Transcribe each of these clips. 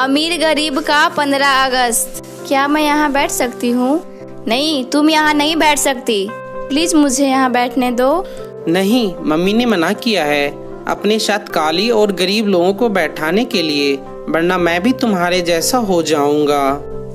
अमीर गरीब का 15 अगस्त। क्या मैं यहाँ बैठ सकती हूँ? नहीं, तुम यहाँ नहीं बैठ सकती। प्लीज मुझे यहाँ बैठने दो। नहीं, मम्मी ने मना किया है अपने साथ काली और गरीब लोगों को बैठाने के लिए, वरना मैं भी तुम्हारे जैसा हो जाऊंगा।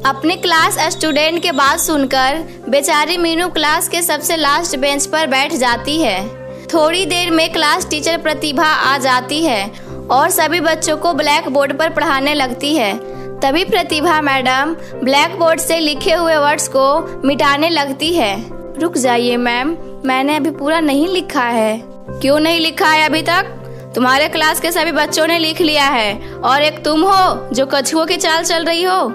अपने क्लास स्टूडेंट के बात सुनकर बेचारी मीनू क्लास के सबसे लास्ट बेंच पर बैठ जाती है। थोड़ी देर में क्लास टीचर प्रतिभा आ जाती है और सभी बच्चों को ब्लैक बोर्ड पर पढ़ाने लगती है। तभी प्रतिभा मैडम ब्लैक बोर्ड से लिखे हुए वर्ड्स को मिटाने लगती है। रुक जाइए मैम, मैंने अभी पूरा नहीं लिखा है। क्यों नहीं लिखा है अभी तक? तुम्हारे क्लास के सभी बच्चों ने लिख लिया है और एक तुम हो जो कछुओं की चाल चल रही हो।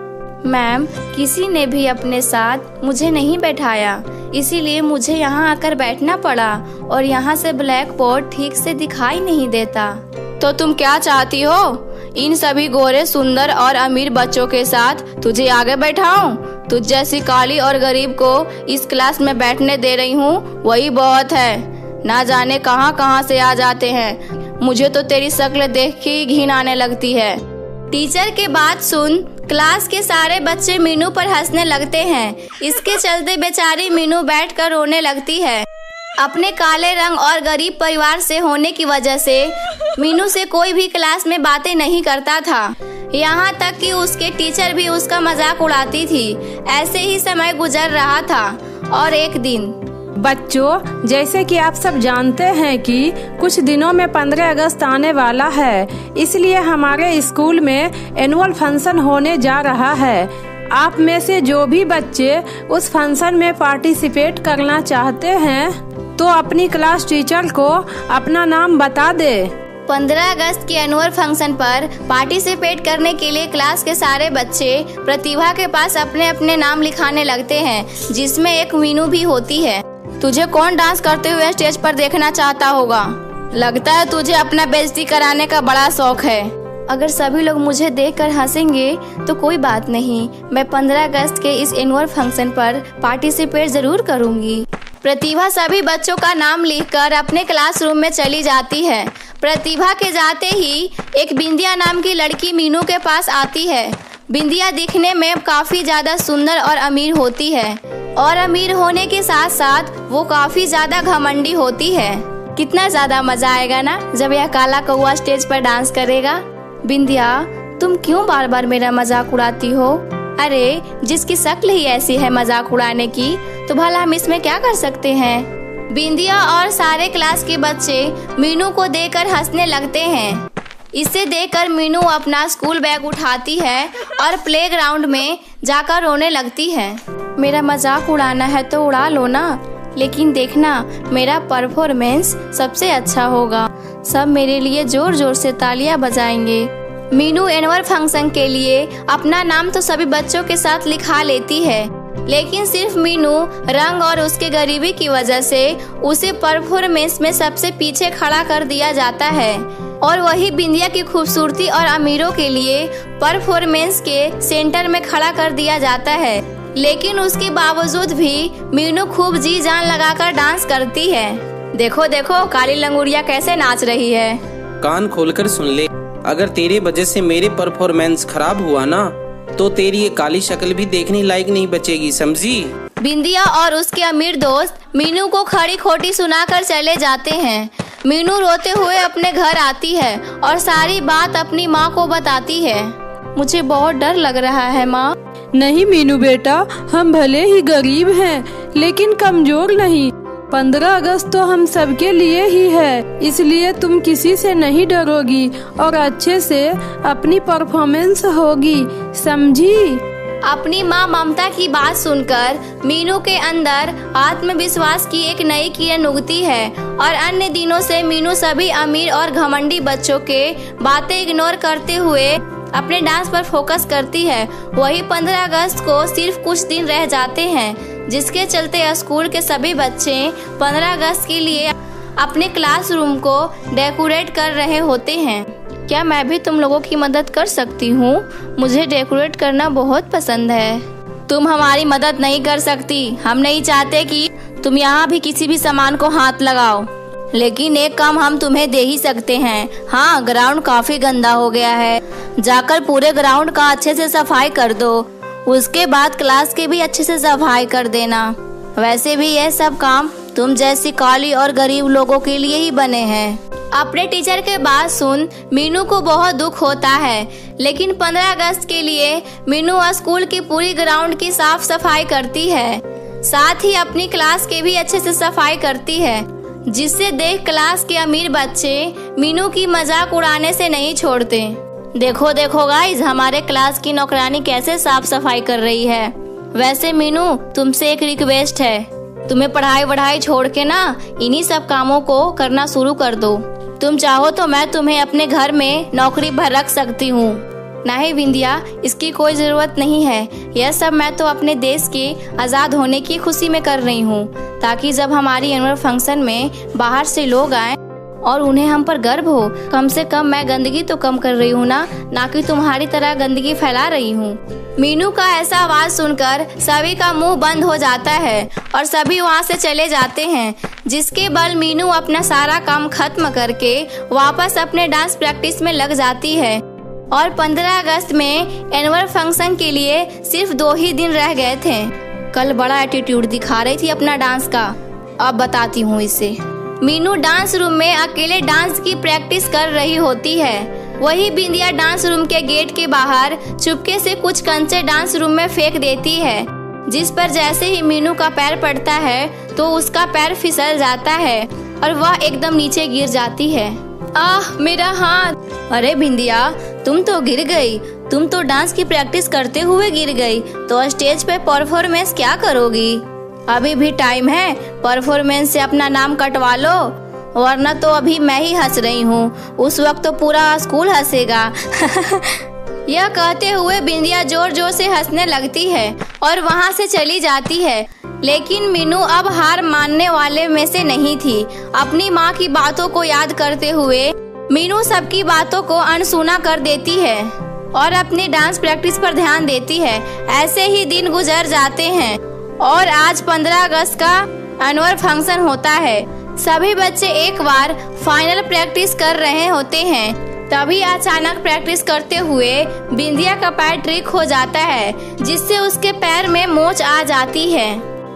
मैम, किसी ने भी अपने साथ मुझे नहीं बैठाया, इसीलिए मुझे यहाँ आकर बैठना पड़ा और यहाँ से ब्लैक बोर्ड ठीक से दिखाई नहीं देता। तो तुम क्या चाहती हो? इन सभी गोरे सुंदर और अमीर बच्चों के साथ तुझे आगे बैठाऊं? तुझ जैसी काली और गरीब को इस क्लास में बैठने दे रही हूँ, वही बहुत है। ना जाने कहाँ कहाँ से आ जाते हैं। मुझे तो तेरी शक्ल देख के घिन आने लगती है। टीचर के बात सुन क्लास के सारे बच्चे मीनू पर हंसने लगते हैं। इसके चलते बेचारी मीनू बैठकर रोने लगती है। अपने काले रंग और गरीब परिवार से होने की वजह से मीनू से कोई भी क्लास में बातें नहीं करता था। यहाँ तक कि उसके टीचर भी उसका मजाक उड़ाती थी। ऐसे ही समय गुजर रहा था और एक दिन बच्चों, जैसे कि आप सब जानते हैं कि कुछ दिनों में 15 अगस्त आने वाला है, इसलिए हमारे स्कूल में एनुअल फंक्शन होने जा रहा है। आप में से जो भी बच्चे उस फंक्शन में पार्टिसिपेट करना चाहते हैं तो अपनी क्लास टीचर को अपना नाम बता दे। 15 अगस्त के एनुअल फंक्शन पर पार्टिसिपेट करने के लिए क्लास के सारे बच्चे प्रतिभा के पास अपने अपने नाम लिखाने लगते हैं, जिसमें एक मीनू भी होती है। तुझे कौन डांस करते हुए स्टेज पर देखना चाहता होगा? लगता है तुझे अपना बेइज्जती कराने का बड़ा शौक है। अगर सभी लोग मुझे देखकर हंसेंगे तो कोई बात नहीं, मैं 15 अगस्त के इस एनुअल फंक्शन पर पार्टिसिपेट जरूर करूंगी। प्रतिभा सभी बच्चों का नाम लिखकर अपने क्लासरूम में चली जाती है। प्रतिभा के जाते ही एक बिंदिया नाम की लड़की मीनू के पास आती है। बिंदिया दिखने में काफी ज्यादा सुंदर और अमीर होती है और अमीर होने के साथ साथ वो काफी ज्यादा घमंडी होती है। कितना ज्यादा मजा आएगा ना जब यह काला कौवा स्टेज पर डांस करेगा। बिंदिया, तुम क्यों बार बार मेरा मजाक उड़ाती हो? अरे, जिसकी शक्ल ही ऐसी है मजाक उड़ाने की, तो भला हम इसमें क्या कर सकते हैं। बिंदिया और सारे क्लास के बच्चे मीनू को देखकर हंसने लगते हैं। इसे देखकर मीनू अपना स्कूल बैग उठाती है और प्लेग्राउंड में जाकर रोने लगती है। मेरा मजाक उड़ाना है तो उड़ा लो ना, लेकिन देखना मेरा परफॉर्मेंस सबसे अच्छा होगा। सब मेरे लिए जोर जोर से तालियां बजाएंगे। मीनू एनुअल फंक्शन के लिए अपना नाम तो सभी बच्चों के साथ लिखा लेती है, लेकिन सिर्फ मीनू रंग और उसके गरीबी की वजह से उसे परफॉर्मेंस में सबसे पीछे खड़ा कर दिया जाता है और वही बिंदिया की खूबसूरती और अमीरों के लिए परफॉर्मेंस के सेंटर में खड़ा कर दिया जाता है। लेकिन उसके बावजूद भी मीनू खूब जी जान लगाकर डांस करती है। देखो देखो काली लंगूरिया कैसे नाच रही है। कान खोलकर सुन ले, अगर तेरे वजह से मेरे परफॉर्मेंस खराब हुआ ना तो तेरी ये काली शक्ल भी देखने लायक नहीं बचेगी, समझी? बिंदिया और उसके अमीर दोस्त मीनू को खड़ी खोटी सुनाकर चले जाते हैं। मीनू रोते हुए अपने घर आती है और सारी बात अपनी माँ को बताती है। मुझे बहुत डर लग रहा है माँ। नहीं मीनू बेटा, हम भले ही गरीब हैं लेकिन कमजोर नहीं। 15 अगस्त तो हम सबके लिए ही है, इसलिए तुम किसी से नहीं डरोगी और अच्छे से अपनी परफॉर्मेंस होगी, समझी? अपनी माँ ममता की बात सुनकर मीनू के अंदर आत्मविश्वास की एक नई किरण उगती है और अन्य दिनों से मीनू सभी अमीर और घमंडी बच्चों के बातें इग्नोर करते हुए अपने डांस पर फोकस करती है। वही 15 अगस्त को सिर्फ कुछ दिन रह जाते हैं, जिसके चलते स्कूल के सभी बच्चे 15 अगस्त के लिए अपने क्लासरूम को डेकोरेट कर रहे होते हैं। क्या मैं भी तुम लोगों की मदद कर सकती हूँ? मुझे डेकोरेट करना बहुत पसंद है। तुम हमारी मदद नहीं कर सकती। हम नहीं चाहते कि तुम यहाँ भी किसी भी सामान को हाथ लगाओ। लेकिन एक काम हम तुम्हें दे ही सकते हैं। हाँ, ग्राउंड काफी गंदा हो गया है, जाकर पूरे ग्राउंड का अच्छे से सफाई कर दो। उसके बाद क्लास की भी अच्छे से सफाई कर देना। वैसे भी यह सब काम तुम जैसी काली और गरीब लोगों के लिए ही बने हैं। अपने टीचर के बात सुन मीनू को बहुत दुख होता है, लेकिन 15 अगस्त के लिए मीनू स्कूल की पूरी ग्राउंड की साफ सफाई करती है, साथ ही अपनी क्लास के भी अच्छे से सफाई करती है, जिससे देख क्लास के अमीर बच्चे मीनू की मजाक उड़ाने से नहीं छोड़ते। देखो देखो गाइस, हमारे क्लास की नौकरानी कैसे साफ सफाई कर रही है। वैसे मीनू, तुमसे एक रिक्वेस्ट है, तुम्हें पढ़ाई वढ़ाई छोड़ के ना इन्हीं सब कामों को करना शुरू कर दो। तुम चाहो तो मैं तुम्हें अपने घर में नौकरी पर रख सकती हूँ। नहीं बिंदिया, इसकी कोई जरूरत नहीं है। यह सब मैं तो अपने देश के आजाद होने की खुशी में कर रही हूँ, ताकि जब हमारी एनुअल फंक्शन में बाहर से लोग आए और उन्हें हम पर गर्व हो। कम से कम मैं गंदगी तो कम कर रही हूँ ना कि तुम्हारी तरह गंदगी फैला रही हूँ। मीनू का ऐसा आवाज सुनकर सभी का मुंह बंद हो जाता है और सभी वहाँ से चले जाते हैं, जिसके बल मीनू अपना सारा काम खत्म करके वापस अपने डांस प्रैक्टिस में लग जाती है। और 15 अगस्त में एनुअल फंक्शन के लिए सिर्फ 2 ही दिन रह गए थे। कल बड़ा एटीट्यूड दिखा रही थी अपना डांस का, अब बताती हूँ इसे। मीनू डांस रूम में अकेले डांस की प्रैक्टिस कर रही होती है। वही बिंदिया डांस रूम के गेट के बाहर चुपके से कुछ कंचे डांस रूम में फेंक देती है, जिस पर जैसे ही मीनू का पैर पड़ता है तो उसका पैर फिसल जाता है और वह एकदम नीचे गिर जाती है। आह, मेरा हाथ! अरे बिंदिया, तुम तो गिर गई। तुम तो डांस की प्रैक्टिस करते हुए गिर गई, तो स्टेज पे परफॉर्मेंस क्या करोगी? अभी भी टाइम है, परफॉर्मेंस से अपना नाम कटवा लो, वरना तो अभी मैं ही हंस रही हूँ, उस वक्त तो पूरा स्कूल हंसेगा। यह कहते हुए बिंदिया जोर जोर से हंसने लगती है और वहाँ से चली जाती है। लेकिन मीनू अब हार मानने वाले में से नहीं थी। अपनी माँ की बातों को याद करते हुए मीनू सबकी बातों को अनसुना कर देती है और अपनी डांस प्रैक्टिस पर ध्यान देती है। ऐसे ही दिन गुजर जाते हैं और आज 15 अगस्त का एनुअल फंक्शन होता है। सभी बच्चे एक बार फाइनल प्रैक्टिस कर रहे होते हैं, तभी अचानक प्रैक्टिस करते हुए बिंदिया का पैर ट्रिक हो जाता है, जिससे उसके पैर में मोच आ जाती है।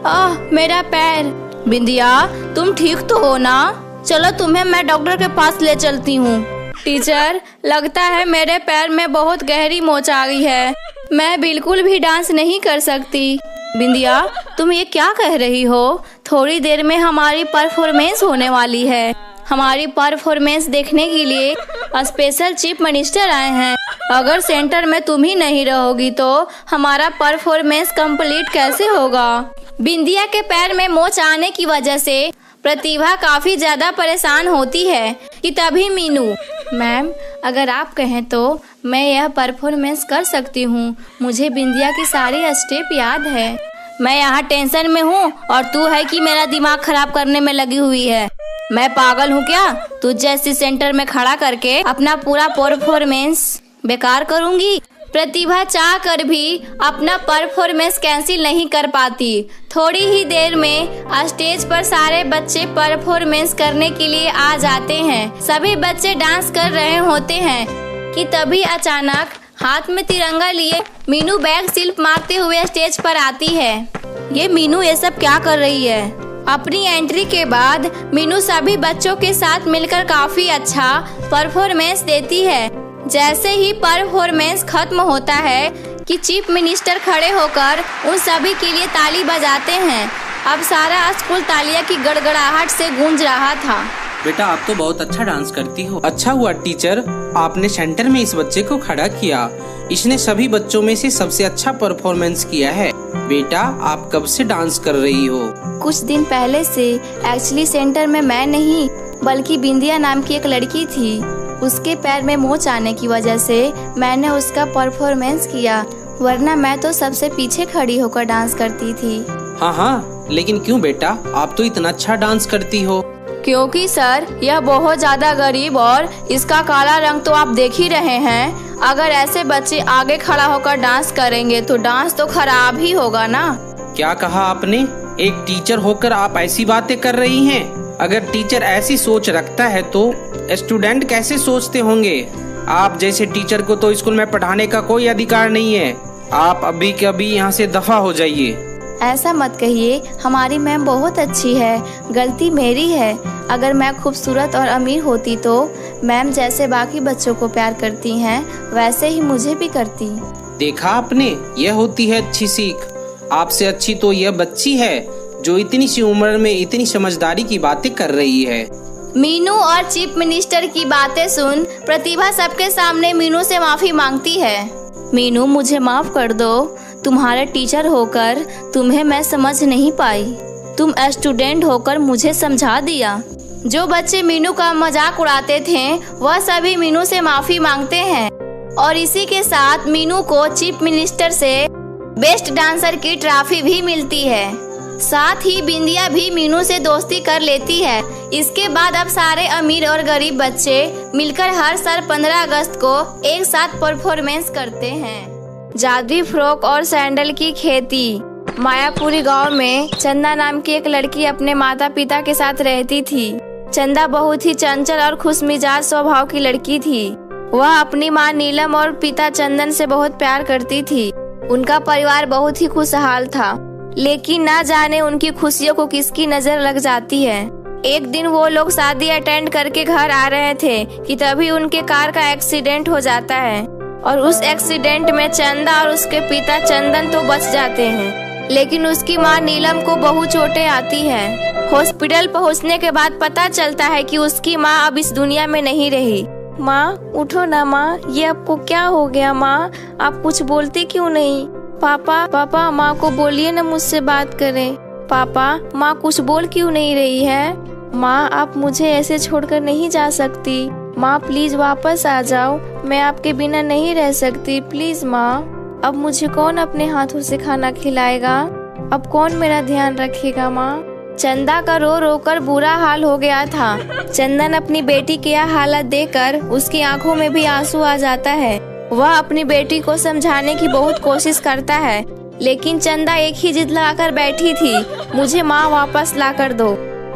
आह, मेरा पैर! बिंदिया, तुम ठीक तो हो ना? चलो तुम्हें मैं डॉक्टर के पास ले चलती हूँ। टीचर, लगता है मेरे पैर में बहुत गहरी मोच आ गई है, मैं बिल्कुल भी डांस नहीं कर सकती। बिंदिया, तुम ये क्या कह रही हो? थोड़ी देर में हमारी परफॉर्मेंस होने वाली है। हमारी परफॉर्मेंस देखने के लिए स्पेशल चीफ मिनिस्टर आए हैं। अगर सेंटर में तुम ही नहीं रहोगी तो हमारा परफॉर्मेंस कंप्लीट कैसे होगा? बिंदिया के पैर में मोच आने की वजह से प्रतिभा काफी ज्यादा परेशान होती है कि तभी मीनू, मैम, अगर आप कहें तो मैं यह परफॉर्मेंस कर सकती हूँ। मुझे बिंदिया की सारी स्टेप याद है। मैं यहाँ टेंशन में हूँ और तू है कि मेरा दिमाग खराब करने में लगी हुई है। मैं पागल हूँ क्या? तुझ जैसी सेंटर में खड़ा करके अपना पूरा परफॉर्मेंस बेकार करूँगी? प्रतिभा चाह कर भी अपना परफॉर्मेंस कैंसिल नहीं कर पाती। थोड़ी ही देर में स्टेज पर सारे बच्चे परफॉर्मेंस करने के लिए आ जाते हैं। सभी बच्चे डांस कर रहे होते हैं कि तभी अचानक हाथ में तिरंगा लिए मीनू बैक सिल्प मारते हुए स्टेज पर आती है। ये मीनू ये सब क्या कर रही है? अपनी एंट्री के बाद मीनू सभी बच्चों के साथ मिलकर काफी अच्छा परफॉर्मेंस देती है। जैसे ही परफॉर्मेंस खत्म होता है कि चीफ मिनिस्टर खड़े होकर उन सभी के लिए ताली बजाते हैं। अब सारा स्कूल तालियां की गड़गड़ाहट से गूंज रहा था। बेटा, आप तो बहुत अच्छा डांस करती हो। अच्छा हुआ टीचर, आपने सेंटर में इस बच्चे को खड़ा किया। इसने सभी बच्चों में से सबसे अच्छा परफॉर्मेंस किया है। बेटा, आप कब से डांस कर रही हो? कुछ दिन पहले से। एक्चुअली सेंटर में मैं नहीं बल्कि बिंदिया नाम की एक लड़की थी। उसके पैर में मोच आने की वजह से मैंने उसका परफॉर्मेंस किया, वरना मैं तो सबसे पीछे खड़ी होकर डांस करती थी। हाँ, लेकिन क्यों बेटा? आप तो इतना अच्छा डांस करती हो। क्योंकि सर, यह बहुत ज्यादा गरीब और इसका काला रंग तो आप देख ही रहे हैं। अगर ऐसे बच्चे आगे खड़ा होकर डांस करेंगे तो डांस तो खराब ही होगा ना। क्या कहा आपने? एक टीचर होकर आप ऐसी बातें कर रही हैं? अगर टीचर ऐसी सोच रखता है तो स्टूडेंट कैसे सोचते होंगे। आप जैसे टीचर को तो स्कूल में पढ़ाने का कोई अधिकार नहीं है। आप अभी के अभी यहाँ से दफा हो जाइए। ऐसा मत कहिए, हमारी मैम बहुत अच्छी है, गलती मेरी है। अगर मैं खूबसूरत और अमीर होती तो मैम जैसे बाकी बच्चों को प्यार करती हैं वैसे ही मुझे भी करती। देखा आपने, यह होती है अच्छी सीख। आपसे अच्छी तो यह बच्ची है जो इतनी सी उम्र में इतनी समझदारी की बातें कर रही है। मीनू और चीफ मिनिस्टर की बातें सुन प्रतिभा सबके सामने मीनू से माफी मांगती है। मीनू, मुझे माफ कर दो, तुम्हारे टीचर होकर तुम्हें मैं समझ नहीं पाई। तुम स्टूडेंट होकर मुझे समझा दिया। जो बच्चे मीनू का मजाक उड़ाते थे वह सभी मीनू से माफी मांगते हैं और इसी के साथ मीनू को चीफ मिनिस्टर से बेस्ट डांसर की ट्रॉफी भी मिलती है। साथ ही बिंदिया भी मीनू से दोस्ती कर लेती है। इसके बाद अब सारे अमीर और गरीब बच्चे मिलकर हर साल 15 अगस्त को एक साथ परफॉर्मेंस करते हैं। जादुई फ्रॉक और सैंडल की खेती। मायापुरी गांव में चंदा नाम की एक लड़की अपने माता पिता के साथ रहती थी। चंदा बहुत ही चंचल और खुशमिजाज स्वभाव की लड़की थी। वह अपनी माँ नीलम और पिता चंदन से बहुत प्यार करती थी। उनका परिवार बहुत ही खुशहाल था, लेकिन ना जाने उनकी खुशियों को किसकी नजर लग जाती है। एक दिन वो लोग शादी अटेंड करके घर आ रहे थे कि तभी उनके कार का एक्सीडेंट हो जाता है और उस एक्सीडेंट में चंदा और उसके पिता चंदन तो बच जाते हैं, लेकिन उसकी माँ नीलम को बहुत चोटें आती हैं। हॉस्पिटल पहुँचने के बाद पता चलता है कि उसकी माँ अब इस दुनिया में नहीं रही। माँ उठो ना माँ, ये आपको क्या हो गया माँ? आप कुछ बोलते क्यों नहीं? पापा माँ को बोलिए ना मुझसे बात करें। पापा, माँ कुछ बोल क्यों नहीं रही है? माँ, आप मुझे ऐसे छोड़कर नहीं जा सकती। माँ प्लीज वापस आ जाओ, मैं आपके बिना नहीं रह सकती, प्लीज माँ। अब मुझे कौन अपने हाथों से खाना खिलाएगा? अब कौन मेरा ध्यान रखेगा माँ? चंदा का रो रो कर बुरा हाल हो गया था। चंदन अपनी बेटी की यह हालत देखकर उसकी आंखों में भी आंसू आ जाता है। वह अपनी बेटी को समझाने की बहुत कोशिश करता है, लेकिन चंदा एक ही जिद लगाकर बैठी थी, मुझे माँ वापस ला कर दो।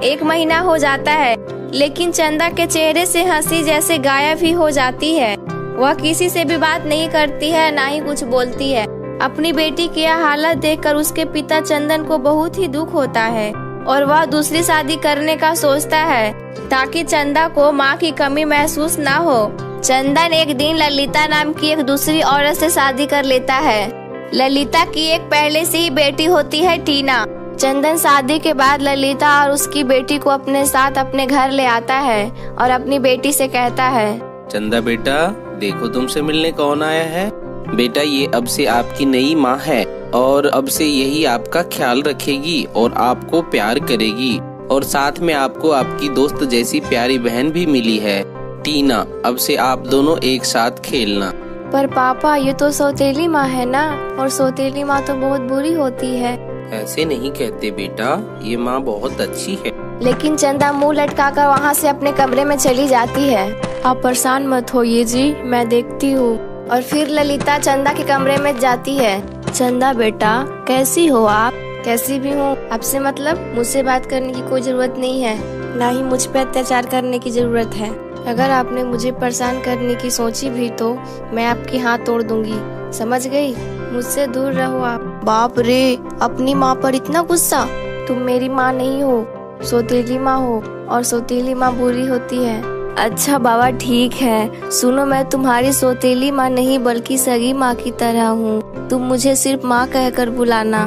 1 महीना हो जाता है, लेकिन चंदा के चेहरे से हंसी जैसे गायब ही हो जाती है। वह किसी से भी बात नहीं करती है, ना ही कुछ बोलती है। अपनी बेटी की यह हालत देखकर उसके पिता चंदन को बहुत ही दुख होता है और वह दूसरी शादी करने का सोचता है ताकि चंदा को माँ की कमी महसूस ना हो। चंदन एक दिन ललिता नाम की एक दूसरी औरत से शादी कर लेता है। ललिता की एक पहले से ही बेटी होती है, टीना। चंदन शादी के बाद ललिता और उसकी बेटी को अपने साथ अपने घर ले आता है और अपनी बेटी से कहता है, चंदा बेटा, देखो तुमसे मिलने कौन आया है। बेटा, ये अब से आपकी नई माँ है और अब से यही आपका ख्याल रखेगी और आपको प्यार करेगी और साथ में आपको आपकी दोस्त जैसी प्यारी बहन भी मिली है, टीना। अब से आप दोनों एक साथ खेलना। पर पापा, ये तो सौतेली माँ है ना, और सौतेली माँ तो बहुत बुरी होती है। ऐसे नहीं कहते बेटा, ये माँ बहुत अच्छी है। लेकिन चंदा मुंह लटकाकर वहाँ से अपने कमरे में चली जाती है। आप परेशान मत होइए जी, मैं देखती हूँ। और फिर ललिता चंदा के कमरे में जाती है। चंदा बेटा, कैसी हो आप? कैसी भी हूँ, आपसे मतलब मुझसे बात करने की कोई जरूरत नहीं है, ना ही मुझ पे अत्याचार करने की जरूरत है। अगर आपने मुझे परेशान करने की सोची भी तो मैं आपके हाथ तोड़ दूंगी, समझ गई? मुझसे दूर रहो आप। बाप रे, अपनी माँ पर इतना गुस्सा? तुम मेरी माँ नहीं हो, सौतेली माँ हो, और सौतेली माँ बुरी होती है। अच्छा बाबा, ठीक है। सुनो, मैं तुम्हारी सौतेली माँ नहीं बल्कि सगी माँ की तरह हूँ। तुम मुझे सिर्फ माँ कहकर बुलाना।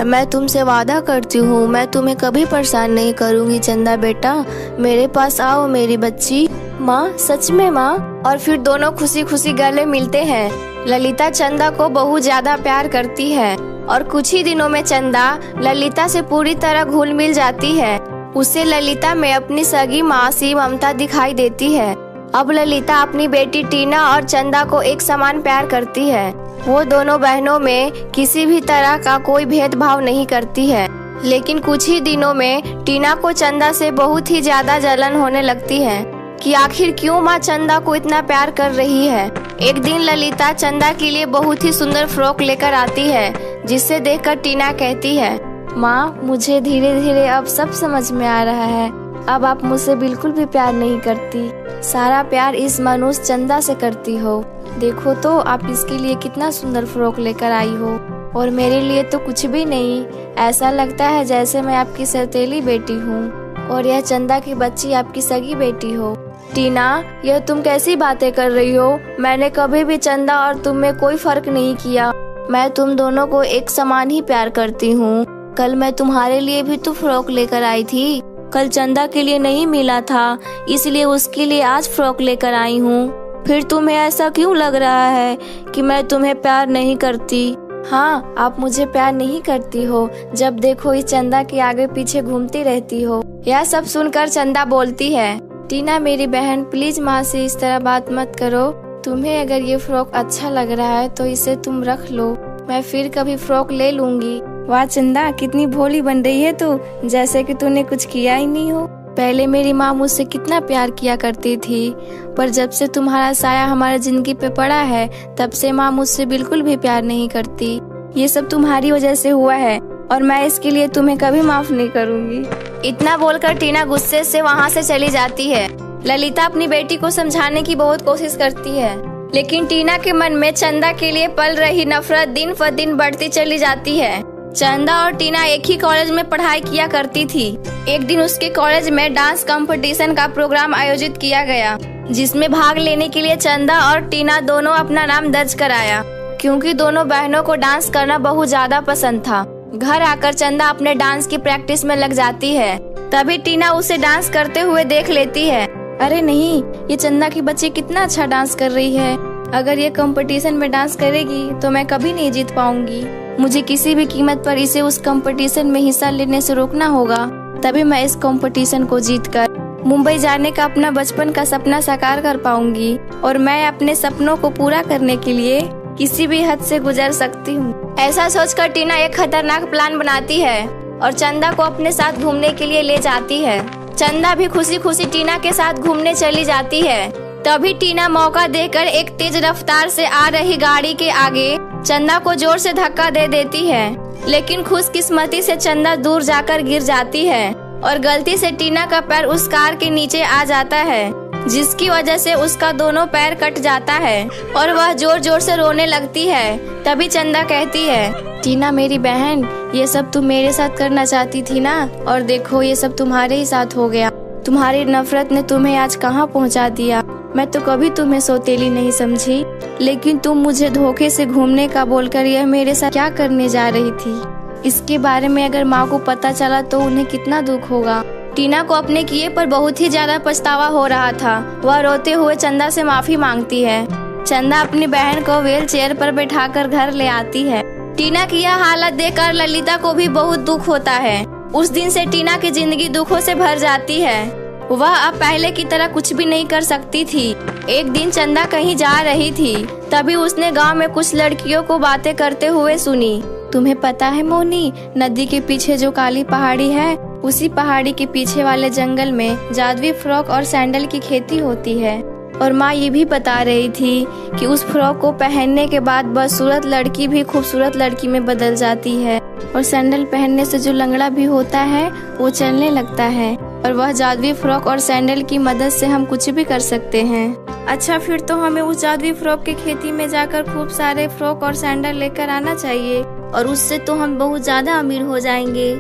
मैं तुमसे वादा करती हूँ, मैं तुम्हें कभी परेशान नहीं करूँगी। चंदा बेटा, मेरे पास आओ मेरी बच्ची। माँ, सच में माँ? और फिर दोनों खुशी खुशी गले मिलते हैं। ललिता चंदा को बहुत ज्यादा प्यार करती है और कुछ ही दिनों में चंदा ललिता से पूरी तरह घुल मिल जाती है। उसे ललिता में अपनी सगी माँ सी ममता दिखाई देती है। अब ललिता अपनी बेटी टीना और चंदा को एक समान प्यार करती है। वो दोनों बहनों में किसी भी तरह का कोई भेदभाव नहीं करती है। लेकिन कुछ ही दिनों में टीना को चंदा से बहुत ही ज्यादा जलन होने लगती है कि आखिर क्यों माँ चंदा को इतना प्यार कर रही है। एक दिन ललिता चंदा के लिए बहुत ही सुंदर फ्रॉक लेकर आती है, जिसे देखकर टीना कहती है, माँ, मुझे धीरे धीरे अब सब समझ में आ रहा है। अब आप मुझसे बिल्कुल भी प्यार नहीं करती। सारा प्यार इस मनुष्य चंदा से करती हो। देखो तो आप इसके लिए कितना सुंदर फ्रॉक लेकर आई हो, और मेरे लिए तो कुछ भी नहीं। ऐसा लगता है जैसे मैं आपकी सौतेली बेटी हूँ और यह चंदा की बच्ची आपकी सगी बेटी हो। टीना, यह तुम कैसी बातें कर रही हो? मैंने कभी भी चंदा और तुम में कोई फर्क नहीं किया। मैं तुम दोनों को एक समान ही प्यार करती हूँ। कल मैं तुम्हारे लिए भी तो फ्रॉक लेकर आई थी। कल चंदा के लिए नहीं मिला था, इसलिए उसके लिए आज फ्रॉक लेकर आई हूँ। फिर तुम्हें ऐसा क्यों लग रहा है कि मैं तुम्हें प्यार नहीं करती? हाँ, आप मुझे प्यार नहीं करती हो। जब देखो इस चंदा के आगे पीछे घूमती रहती हो। यह सब सुनकर चंदा बोलती है, टीना मेरी बहन, प्लीज माँ से इस तरह बात मत करो। तुम्हें अगर ये फ्रॉक अच्छा लग रहा है तो इसे तुम रख लो, मैं फिर कभी फ्रॉक ले लूंगी। वाह चंदा, कितनी भोली बन रही है तू, जैसे कि तूने कुछ किया ही नहीं हो। पहले मेरी माँ मुझसे कितना प्यार किया करती थी, पर जब से तुम्हारा साया हमारी जिंदगी पे पड़ा है तब से माँ मुझसे बिल्कुल भी प्यार नहीं करती। ये सब तुम्हारी वजह से हुआ है और मैं इसके लिए तुम्हें कभी माफ नहीं करूँगी। इतना बोलकर टीना गुस्से से वहाँ से चली जाती है। ललिता अपनी बेटी को समझाने की बहुत कोशिश करती है, लेकिन टीना के मन में चंदा के लिए पल रही नफरत दिन पर दिन बढ़ती चली जाती है। चंदा और टीना एक ही कॉलेज में पढ़ाई किया करती थी। एक दिन उसके कॉलेज में डांस कंपटीशन का प्रोग्राम आयोजित किया गया, जिसमें भाग लेने के लिए चंदा और टीना दोनों अपना नाम दर्ज कराया, क्योंकि दोनों बहनों को डांस करना बहुत ज्यादा पसंद था। घर आकर चंदा अपने डांस की प्रैक्टिस में लग जाती है। तभी टीना उसे डांस करते हुए देख लेती है। अरे नहीं, ये चंदा की बच्ची कितना अच्छा डांस कर रही है। अगर ये कंपटीशन में डांस करेगी तो मैं कभी नहीं जीत पाऊंगी। मुझे किसी भी कीमत पर इसे उस कंपटीशन में हिस्सा लेने से रोकना होगा, तभी मैं इस कंपटीशन को जीतकर मुंबई जाने का अपना बचपन का सपना साकार कर पाऊंगी, और मैं अपने सपनों को पूरा करने के लिए किसी भी हद से गुजर सकती हूँ। ऐसा सोचकर टीना एक खतरनाक प्लान बनाती है और चंदा को अपने साथ घूमने के लिए ले जाती है। चंदा भी खुशी खुशी टीना के साथ घूमने चली जाती है। तभी टीना मौका देकर एक तेज रफ्तार से आ रही गाड़ी के आगे चंदा को जोर से धक्का दे देती है, लेकिन खुशकिस्मती से चंदा दूर जाकर गिर जाती है और गलती से टीना का पैर उस कार के नीचे आ जाता है, जिसकी वजह से उसका दोनों पैर कट जाता है और वह जोर जोर से रोने लगती है। तभी चंदा कहती है, टीना मेरी बहन, ये सब तुम मेरे साथ करना चाहती थी ना, और देखो ये सब तुम्हारे ही साथ हो गया। तुम्हारी नफरत ने तुम्हें आज कहाँ पहुँचा दिया। मैं तो कभी तुम्हें सौतेली नहीं समझी, लेकिन तुम मुझे धोखे से घूमने का बोलकर यह मेरे साथ क्या करने जा रही थी। इसके बारे में अगर माँ को पता चला तो उन्हें कितना दुख होगा। टीना को अपने किए पर बहुत ही ज्यादा पछतावा हो रहा था। वह रोते हुए चंदा से माफी मांगती है। चंदा अपनी बहन को व्हील चेयर पर बैठाकर घर ले आती है। टीना की यह हालत देखकर ललिता को भी बहुत दुख होता है। उस दिन से टीना की जिंदगी दुखों से भर जाती है। वह अब पहले की तरह कुछ भी नहीं कर सकती थी। एक दिन चंदा कहीं जा रही थी, तभी उसने गांव में कुछ लड़कियों को बातें करते हुए सुनी। तुम्हें पता है मोनी, नदी के पीछे जो काली पहाड़ी है, उसी पहाड़ी के पीछे वाले जंगल में जादुई फ्रॉक और सैंडल की खेती होती है। और माँ ये भी बता रही थी कि उस फ्रॉक को पहनने के बाद बदसूरत लड़की भी खूबसूरत लड़की में बदल जाती है, और सैंडल पहनने से जो लंगड़ा भी होता है वो चलने लगता है, और वह जादुई फ्रॉक और सैंडल की मदद से हम कुछ भी कर सकते हैं। अच्छा, फिर तो हमें उस जादुई फ्रॉक की खेती में जाकर खूब सारे फ्रॉक और सैंडल लेकर आना चाहिए, और उससे तो हम बहुत ज्यादा अमीर हो जाएंगे।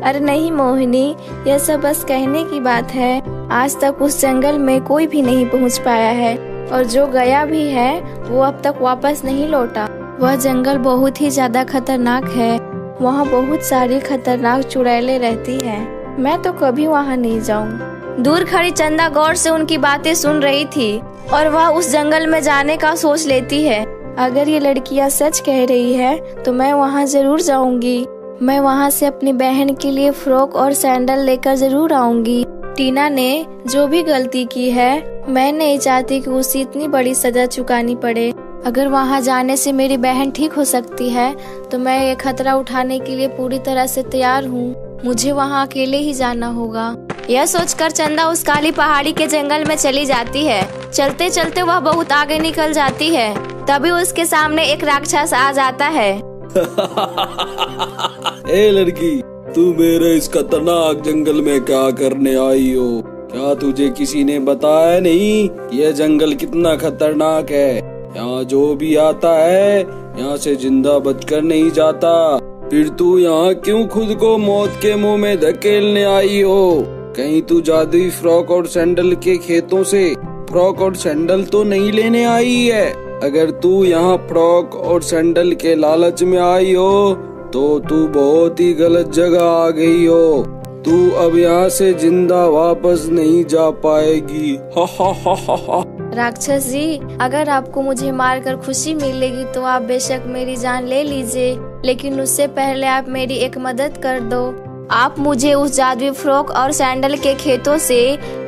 अरे नहीं मोहिनी, यह सब बस कहने की बात है। आज तक उस जंगल में कोई भी नहीं पहुंच पाया है, और जो गया भी है वो अब तक वापस नहीं लौटा। वह जंगल बहुत ही ज्यादा खतरनाक है। वहाँ बहुत सारी खतरनाक चुड़ैलें रहती हैं। मैं तो कभी वहाँ नहीं जाऊँ। दूर खड़ी चंदा गौर से उनकी बातें सुन रही थी, और वह उस जंगल में जाने का सोच लेती है। अगर ये लड़कियाँ सच कह रही है तो मैं वहाँ जरूर जाऊंगी। मैं वहाँ से अपनी बहन के लिए फ्रॉक और सैंडल लेकर जरूर आऊंगी। टीना ने जो भी गलती की है, मैं नहीं चाहती कि उसे इतनी बड़ी सजा चुकानी पड़े। अगर वहाँ जाने से मेरी बहन ठीक हो सकती है तो मैं ये खतरा उठाने के लिए पूरी तरह से तैयार हूँ। मुझे वहाँ अकेले ही जाना होगा। यह सोचकर चंदा उस काली पहाड़ी के जंगल में चली जाती है। चलते चलते वह बहुत आगे निकल जाती है। तभी उसके सामने एक राक्षस आ जाता है। ए लड़की, तू मेरे इस खतरनाक जंगल में क्या करने आई हो? क्या तुझे किसी ने बताया नहीं कि यह जंगल कितना खतरनाक है? यहाँ जो भी आता है यहाँ से जिंदा बचकर नहीं जाता। फिर तू यहाँ क्यों खुद को मौत के मुंह में धकेलने आई हो? कहीं तू जादुई फ्रॉक और सैंडल के खेतों से फ्रॉक और सैंडल तो नहीं लेने आई है? अगर तू यहाँ फ्रॉक और सैंडल के लालच में आई हो तो तू बहुत ही गलत जगह आ गई हो। तू अब यहाँ से जिंदा वापस नहीं जा पाएगी। हा हा हा हा हा। राक्षस जी, अगर आपको मुझे मारकर खुशी मिलेगी तो आप बेशक मेरी जान ले लीजिए, लेकिन उससे पहले आप मेरी एक मदद कर दो। आप मुझे उस जादुई फ्रॉक और सैंडल के खेतों से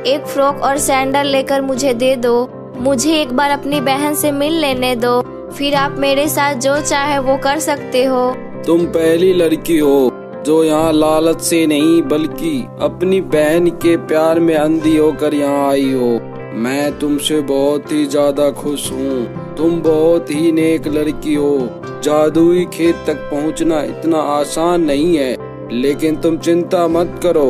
एक फ्रॉक और सैंडल लेकर मुझे दे दो। मुझे एक बार अपनी बहन से मिल लेने दो, फिर आप मेरे साथ जो चाहे वो कर सकते हो। तुम पहली लड़की हो जो यहाँ लालच से नहीं बल्कि अपनी बहन के प्यार में अंधी होकर यहाँ आई हो। मैं तुमसे बहुत ही ज्यादा खुश हूँ। तुम बहुत ही नेक लड़की हो। जादुई खेत तक पहुँचना इतना आसान नहीं है, लेकिन तुम चिंता मत करो,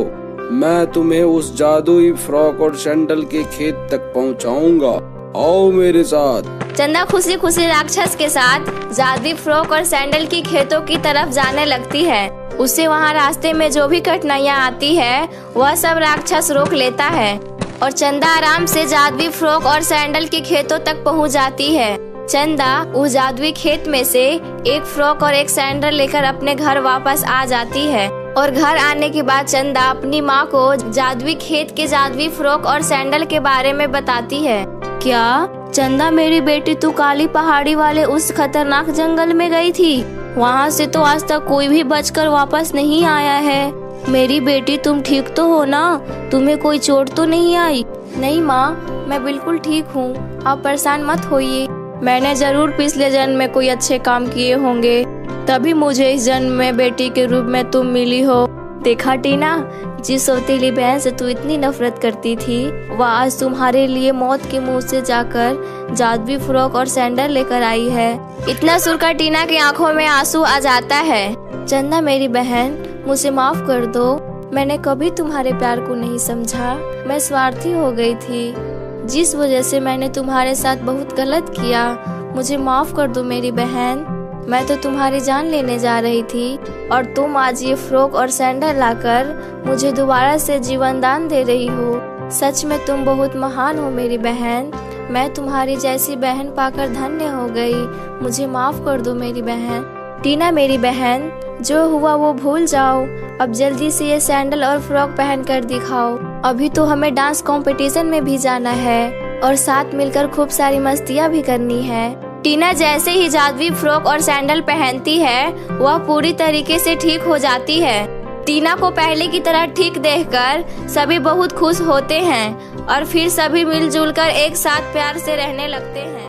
मैं तुम्हें उस जादुई फ्रॉक और सैंडल के खेत तक पहुँचाऊंगा। आओ मेरे साथ। चंदा खुशी खुशी राक्षस के साथ जादुई फ्रॉक और सैंडल की खेतों की तरफ जाने लगती है। उसे वहाँ रास्ते में जो भी कठिनाइयाँ आती है वह सब राक्षस रोक लेता है और चंदा आराम से जादुई फ्रॉक और सैंडल के खेतों तक पहुँच जाती है। चंदा उस जादुई खेत में से एक फ्रॉक और एक सैंडल लेकर अपने घर वापस आ जाती है और घर आने के बाद चंदा अपनी माँ को जादुई खेत के जादुई फ्रॉक और सैंडल के बारे में बताती है। क्या चंदा मेरी बेटी, तू काली पहाड़ी वाले उस खतरनाक जंगल में गई थी? वहाँ से तो आज तक कोई भी बचकर वापस नहीं आया है। मेरी बेटी, तुम ठीक तो हो ना? तुम्हें कोई चोट तो नहीं आई? नहीं माँ, मैं बिल्कुल ठीक हूँ, आप परेशान मत होइए। मैंने जरूर पिछले जन्म में कोई अच्छे काम किए होंगे, तभी मुझे इस जन्म में बेटी के रूप में तुम मिली हो। देखा टीना, जिस सौतेली बहन से तू इतनी नफरत करती थी वह आज तुम्हारे लिए मौत के मुंह से जाकर जादुई फ्रॉक और सैंडल लेकर आई है। इतना सुनकर टीना की आंखों में आंसू आ जाता है। चंदा मेरी बहन, मुझे माफ कर दो, मैंने कभी तुम्हारे प्यार को नहीं समझा। मैं स्वार्थी हो गई थी, जिस वजह से मैंने तुम्हारे साथ बहुत गलत किया। मुझे माफ कर दो मेरी बहन। मैं तो तुम्हारी जान लेने जा रही थी और तुम आज ये फ्रॉक और सैंडल लाकर मुझे दोबारा से जीवन दान दे रही हो। सच में तुम बहुत महान हो मेरी बहन। मैं तुम्हारी जैसी बहन पाकर धन्य हो गई। मुझे माफ कर दो मेरी बहन। टीना मेरी बहन, जो हुआ वो भूल जाओ। अब जल्दी से ये सैंडल और फ्रॉक पहन कर दिखाओ। अभी तो हमें डांस कंपटीशन में भी जाना है और साथ मिलकर खूब सारी मस्तियाँ भी करनी है। टीना जैसे ही जादुई फ्रॉक और सैंडल पहनती है वह पूरी तरीके से ठीक हो जाती है। टीना को पहले की तरह ठीक देखकर सभी बहुत खुश होते हैं और फिर सभी मिलजुल कर एक साथ प्यार से रहने लगते हैं।